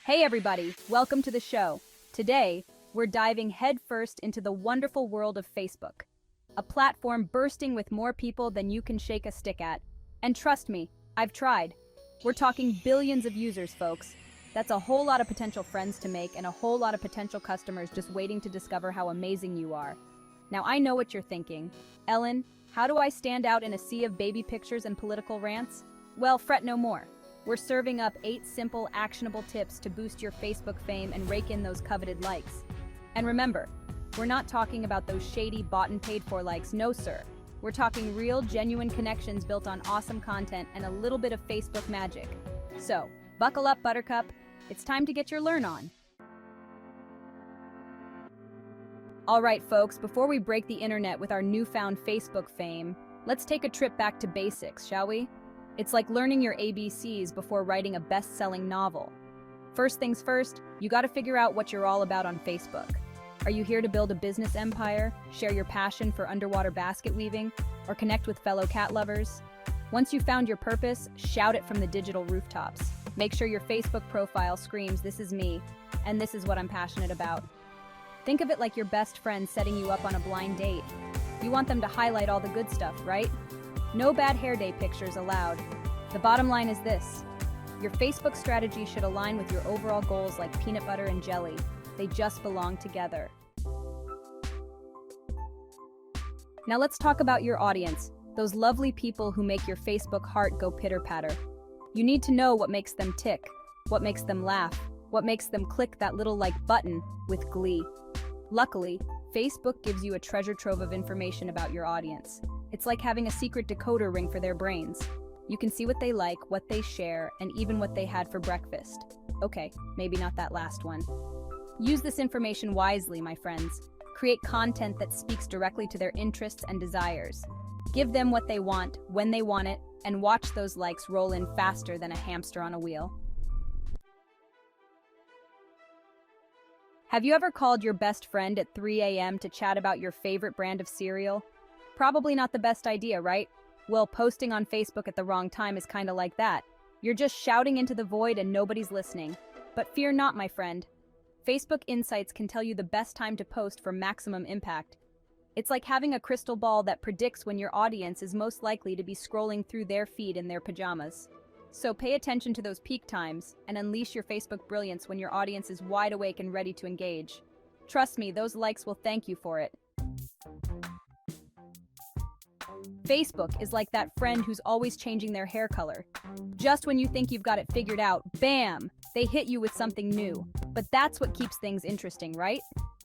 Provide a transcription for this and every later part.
Hey everybody, welcome to the show. Today, we're diving headfirst into the wonderful world of Facebook, a platform bursting with more people than you can shake a stick at. And trust me, I've tried. We're talking billions of users, folks. That's a whole lot of potential friends to make and a whole lot of potential customers just waiting to discover how amazing you are. Now I know what you're thinking. Ellen, how do I stand out in a sea of baby pictures and political rants? Well, fret no more. We're serving up 8 simple, actionable tips to boost your Facebook fame and rake in those coveted likes. And remember, we're not talking about those shady bought and paid for likes, no sir. We're talking real, genuine connections built on awesome content and a little bit of Facebook magic. So, buckle up, Buttercup. It's time to get your learn on. All right, folks, before we break the internet with our newfound Facebook fame, let's take a trip back to basics, shall we? It's like learning your ABCs before writing a best-selling novel. First things first, you gotta figure out what you're all about on Facebook. Are you here to build a business empire, share your passion for underwater basket weaving, or connect with fellow cat lovers? Once you've found your purpose, shout it from the digital rooftops. Make sure your Facebook profile screams, "This is me, and this is what I'm passionate about." Think of it like your best friend setting you up on a blind date. You want them to highlight all the good stuff, right? No bad hair day pictures allowed. The bottom line is this: your Facebook strategy should align with your overall goals like peanut butter and jelly. They just belong together. Now let's talk about your audience, those lovely people who make your Facebook heart go pitter-patter. You need to know what makes them tick, what makes them laugh, what makes them click that little like button with glee. Luckily, Facebook gives you a treasure trove of information about your audience. It's like having a secret decoder ring for their brains. You can see what they like, what they share, and even what they had for breakfast. Okay, maybe not that last one. Use this information wisely, my friends. Create content that speaks directly to their interests and desires. Give them what they want, when they want it, and watch those likes roll in faster than a hamster on a wheel. Have you ever called your best friend at 3 a.m. to chat about your favorite brand of cereal? Probably not the best idea, right? Well, posting on Facebook at the wrong time is kind of like that. You're just shouting into the void and nobody's listening. But fear not, my friend. Facebook Insights can tell you the best time to post for maximum impact. It's like having a crystal ball that predicts when your audience is most likely to be scrolling through their feed in their pajamas. So pay attention to those peak times and unleash your Facebook brilliance when your audience is wide awake and ready to engage. Trust me, those likes will thank you for it. Facebook is like that friend who's always changing their hair color. Just when you think you've got it figured out, bam, they hit you with something new. But that's what keeps things interesting, right?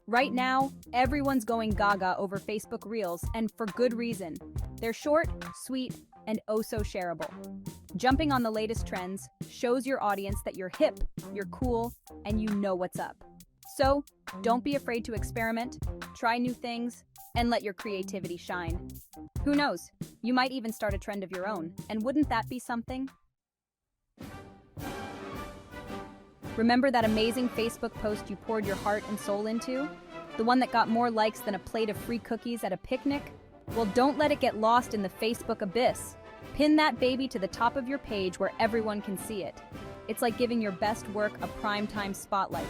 Right now, everyone's going gaga over Facebook Reels, and for good reason. They're short, sweet, and oh so shareable. Jumping on the latest trends shows your audience that you're hip, you're cool, and you know what's up. So, don't be afraid to experiment, try new things, and let your creativity shine. Who knows, you might even start a trend of your own, and wouldn't that be something? Remember that amazing Facebook post you poured your heart and soul into? The one that got more likes than a plate of free cookies at a picnic? Well, don't let it get lost in the Facebook abyss. Pin that baby to the top of your page where everyone can see it. It's like giving your best work a primetime spotlight.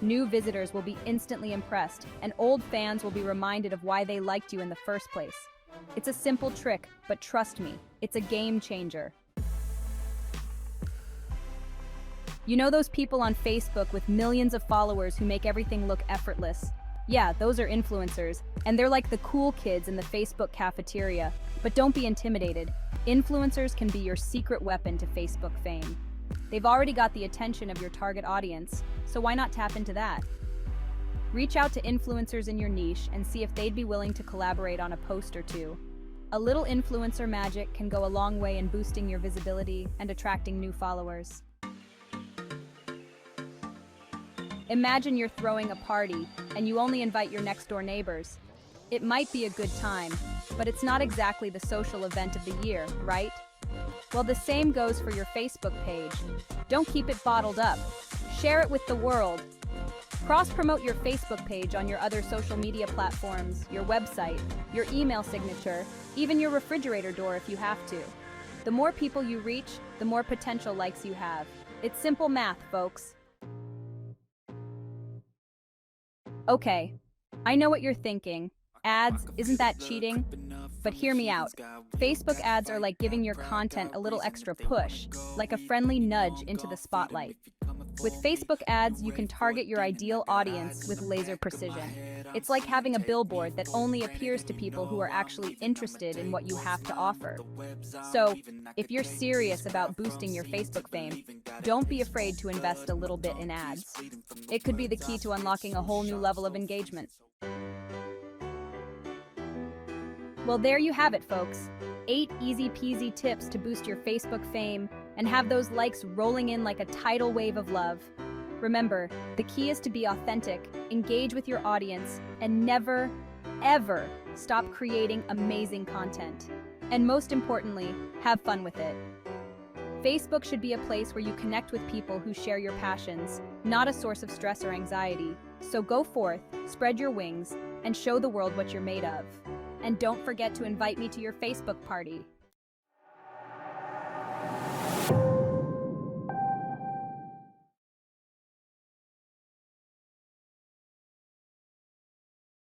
New visitors will be instantly impressed, and old fans will be reminded of why they liked you in the first place. It's a simple trick, but trust me, it's a game changer. You know those people on Facebook with millions of followers who make everything look effortless? Yeah, those are influencers, and they're like the cool kids in the Facebook cafeteria. But don't be intimidated. Influencers can be your secret weapon to Facebook fame. They've already got the attention of your target audience, so why not tap into that? Reach out to influencers in your niche and see if they'd be willing to collaborate on a post or two. A little influencer magic can go a long way in boosting your visibility and attracting new followers. Imagine you're throwing a party and you only invite your next-door neighbors. It might be a good time, but it's not exactly the social event of the year, right? Well, the same goes for your Facebook page. Don't keep it bottled up. Share it with the world. Cross-promote your Facebook page on your other social media platforms, your website, your email signature, even your refrigerator door if you have to. The more people you reach, the more potential likes you have. It's simple math, folks. Okay, I know what you're thinking. Ads, isn't that cheating? But hear me out. Facebook ads are like giving your content a little extra push, like a friendly nudge into the spotlight. With Facebook ads, you can target your ideal audience with laser precision. It's like having a billboard that only appears to people who are actually interested in what you have to offer. So, if you're serious about boosting your Facebook fame, don't be afraid to invest a little bit in ads. It could be the key to unlocking a whole new level of engagement. Well, there you have it, folks. 8 easy peasy tips to boost your Facebook fame and have those likes rolling in like a tidal wave of love. Remember, the key is to be authentic, engage with your audience, and never, ever stop creating amazing content. And most importantly, have fun with it. Facebook should be a place where you connect with people who share your passions, not a source of stress or anxiety. So go forth, spread your wings, and show the world what you're made of. And don't forget to invite me to your Facebook party.